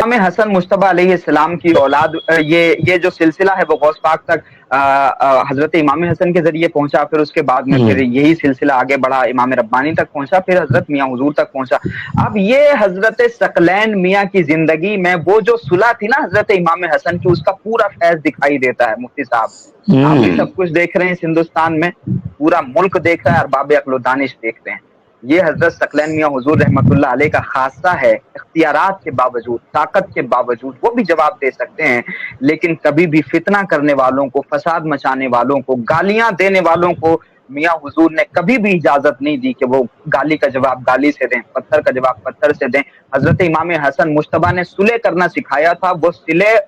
امام حسن مجتبی علیہ السلام کی اولاد، یہ جو سلسلہ ہے وہ غوث پاک تک حضرت امام حسن کے ذریعے پہنچا، پھر اس کے بعد میں پھر یہی سلسلہ آگے بڑھا، امام ربانی تک پہنچا، پھر حضرت میاں حضور تک پہنچا۔ اب یہ حضرت ثقلین میاں کی زندگی میں وہ جو صلح تھی نا حضرت امام حسن کی، اس کا پورا فیض دکھائی دیتا ہے مفتی صاحب۔ آپ بھی سب کچھ دیکھ رہے ہیں اس ہندوستان میں، پورا ملک دیکھ رہا ہے، ارباب عقل و دانش دیکھ رہے ہیں۔ یہ حضرت ثقلین میاں حضور رحمت اللہ علیہ کا خاصہ ہے، اختیارات کے باوجود، طاقت کے باوجود وہ بھی جواب دے سکتے ہیں، لیکن کبھی بھی فتنہ کرنے والوں کو، فساد مچانے والوں کو، گالیاں دینے والوں کو میاں حضور نے کبھی بھی اجازت نہیں دی کہ وہ گالی کا جواب گالی سے دیں، پتھر کا جواب پتھر سے دیں۔ حضرت امام حسن مجتبی نے صلح کرنا سکھایا تھا،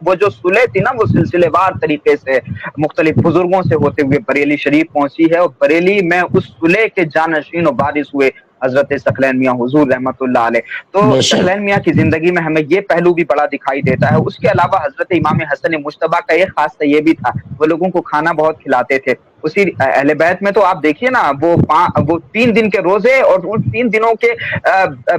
وہ جو صلح تھی نا وہ سلسلے وار طریقے سے مختلف بزرگوں سے ہوتے ہوئے بریلی شریف پہنچی ہے، اور بریلی میں اس صلح کے جانشین و وارث ہوئے حضرت ثقلین میاں حضور رحمت اللہ علیہ۔ تو ثقلین میاں کی زندگی میں ہمیں یہ پہلو بھی بڑا دکھائی دیتا ہے۔ اس کے علاوہ حضرت امام حسن مجتبی کا ایک خاصہ یہ بھی تھا، وہ لوگوں کو کھانا بہت کھلاتے تھے۔ اسی اہل بیت میں تو آپ دیکھیے نا، وہ 3 دن کے روزے، اور ان 3 دنوں کے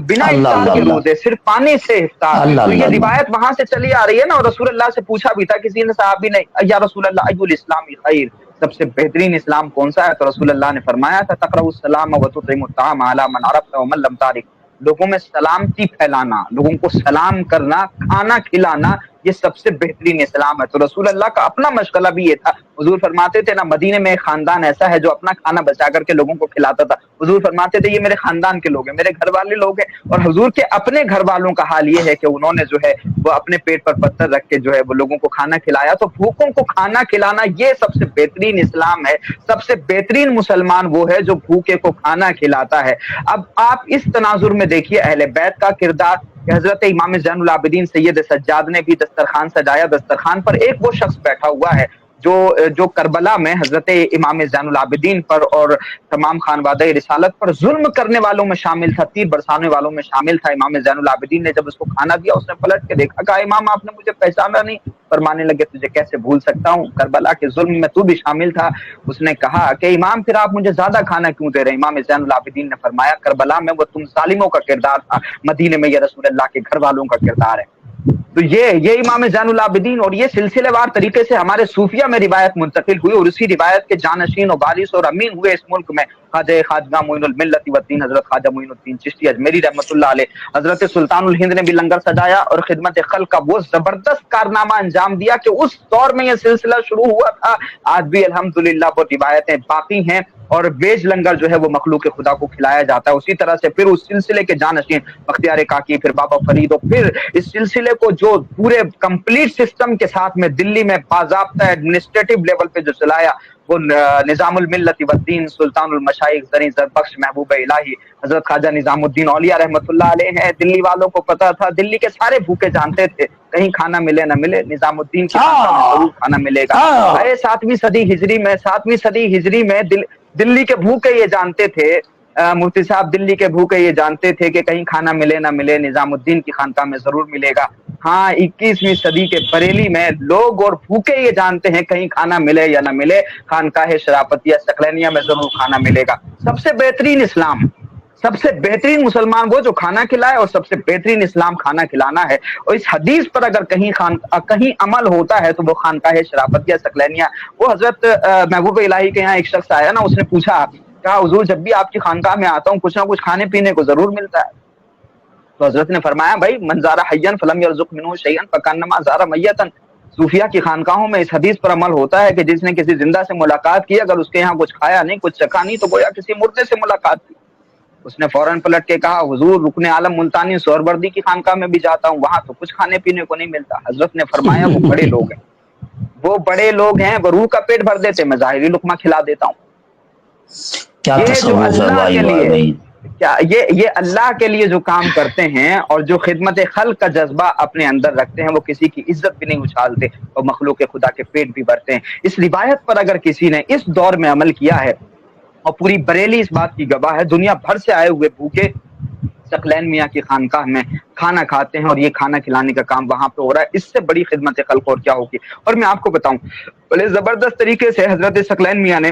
بنا افطار کے روزے، صرف پانی سے افطار۔ تو یہ روایت وہاں سے چلی آ رہی ہے نا، اور رسول اللہ سے پوچھا بھی تھا کسی نے، صحابی نے، یا رسول اللہ ای الاسلام خیر، سب سے بہترین اسلام کون سا ہے؟ تو رسول اللہ نے فرمایا تھا تقرأ السلام وتطعم الطعام علی من عرفت ومن لم تعرف، لوگوں میں سلامتی پھیلانا، لوگوں کو سلام کرنا، کھانا کھلانا، یہ سب سے بہترین اسلام ہے۔ تو رسول اللہ کا اپنا مشغلہ بھی یہ تھا۔ حضور فرماتے تھے نا، مدینے میں ایک خاندان ایسا ہے جو اپنا کھانا بچا کر کے لوگوں کو کھلاتا تھا۔ حضور فرماتے تھے یہ میرے خاندان کے لوگ ہیں، میرے گھر والے لوگ ہیں۔ اور حضور کے اپنے گھر والوں کا حال یہ ہے کہ انہوں نے جو ہے وہ اپنے پیٹ پر پتھر رکھ کے جو ہے وہ لوگوں کو کھانا کھلایا۔ تو بھوکوں کو کھانا کھلانا یہ سب سے بہترین اسلام ہے۔ سب سے بہترین مسلمان وہ ہے جو بھوکے کو کھانا کھلاتا ہے۔ اب آپ اس تناظر میں دیکھیے اہل بیت کا کردار، کہ حضرت امام زین العابدین سید سجاد نے بھی دسترخوان سجایا، دسترخوان پر ایک وہ شخص بیٹھا ہوا ہے جو کربلا میں حضرت امام زین العابدین پر اور تمام خانوادہ رسالت پر ظلم کرنے والوں میں شامل تھا، تیر برسانے والوں میں شامل تھا۔ امام زین العابدین نے جب اس کو کھانا دیا، اس نے پلٹ کے دیکھا، کہا امام آپ نے مجھے پہچانا نہیں؟ فرمانے لگے تجھے کیسے بھول سکتا ہوں، کربلا کے ظلم میں تو بھی شامل تھا۔ اس نے کہا کہ امام پھر آپ مجھے زیادہ کھانا کیوں دے رہے ہیں؟ امام زین العابدین نے فرمایا کربلا میں وہ تم ظالموں کا کردار تھا، مدینے میں یہ رسول اللہ کے گھر والوں کا کردار ہے۔ تو یہ امام زین العابدین، اور یہ سلسلے وار طریقے سے ہمارے صوفیہ میں روایت منتقل ہوئی، اور اسی روایت کے جانشین و وارث اور امین ہوئے اس ملک میں خواجہ معین الملت والدین حضرت خواجہ معین الدین چشتی اجمیری رحمۃ اللہ علیہ۔ حضرت سلطان الہند نے بھی لنگر سجایا اور خدمت خلق کا وہ زبردست کارنامہ انجام دیا کہ اس دور میں یہ سلسلہ شروع ہوا تھا، آج بھی الحمدللہ وہ روایتیں باقی ہیں، اور ویج لنگر جو ہے وہ مخلوق خدا کو کھلایا جاتا ہے۔ اسی طرح سے پھر اس سلسلے کے جانشین بختیار کاکی، پھر بابا فرید، اور پھر اس سلسلے کو جو پورے کمپلیٹ سسٹم کے ساتھ میں دلی میں باضابطہ ایڈمنسٹریٹو لیول پہ جو چلایا، وہ نظام الملت والدین سلطان المشائخ زریں زربخش محبوب الہی حضرت خواجہ نظام الدین اولیاء رحمۃ اللہ علیہ ہیں۔ دلی والوں کو پتا تھا، دلی کے سارے بھوکے جانتے تھے، کہیں کھانا ملے نہ ملے نظام الدین کی خانقاہ میں ضرور کھانا ملے گا۔ 7ویں صدی ہجری میں دلی کے بھوکے یہ جانتے تھے، مفتی صاحب دلی کے بھوکے یہ جانتے تھے کہ کہیں کھانا ملے نہ ملے نظام الدین کی خانقاہ میں ضرور ملے گا۔ ہاں 21ویں صدی کے بریلی میں لوگ اور بھوکے یہ جانتے ہیں کہیں کھانا ملے یا نہ ملے، خانقاہ شرافت ثقلینیہ میں ضرور کھانا ملے گا۔ سب سے بہترین اسلام، سب سے بہترین مسلمان وہ جو کھانا کھلائے، اور سب سے بہترین اسلام کھانا کھلانا ہے۔ اور اس حدیث پر اگر کہیں عمل ہوتا ہے تو وہ خانقاہ شرافت ثقلینیہ۔ وہ حضرت محبوب الہی کے یہاں ایک شخص آیا نا، اس نے پوچھا، کہا حضور جب بھی آپ کی خانقاہ میں آتا ہوں کچھ نہ کچھ کھانے پینے کو ضرور ملتا ہے۔ تو حضرت نے فرمایا بھائی من زار حیا فلم یرزق منہ شیئا فکانما زار میتا۔ صوفیہ کی خانقاہوں میں اس حدیث پر عمل ہوتا ہے کہ جس نے کسی زندہ سے ملاقات کی، اگر اس کے یہاں کچھ کھایا نہیں، کچھ چکھا نہیں، تو گویا کسی مردے سے ملاقات کی۔ اس نے فوراً پلٹ کے کہا حضور رکن عالم ملتانی سہروردی کی خانقاہ میں بھی جاتا ہوں، وہاں تو کچھ کھانے پینے کو نہیں ملتا۔ حضرت نے فرمایا وہ بڑے لوگ ہیں، وہ بڑے لوگ ہیں، وہ روح کا پیٹ بھر دیتے، میں ظاہری لقمہ کھلا دیتا ہوں۔ یہ جو اللہ کے لیے یہ اللہ کے لیے جو کام کرتے ہیں اور جو خدمت خلق کا جذبہ اپنے اندر رکھتے ہیں، وہ کسی کی عزت بھی نہیں اچھالتے اور مخلوق خدا کے پیٹ بھی بھرتے ہیں۔ اس روایت پر اگر کسی نے اس دور میں عمل کیا ہے، اور پوری بریلی اس بات کی گواہ ہے، دنیا بھر سے آئے ہوئے بھوکے ثقلین میاں کی خانقاہ میں کھانا کھاتے ہیں، اور یہ کھانا کھلانے کا کام وہاں پہ ہو رہا ہے۔ اس سے بڑی خدمت خلق اور کیا ہوگی؟ اور میں آپ کو بتاؤں بڑے زبردست طریقے سے حضرت ثقلین میاں نے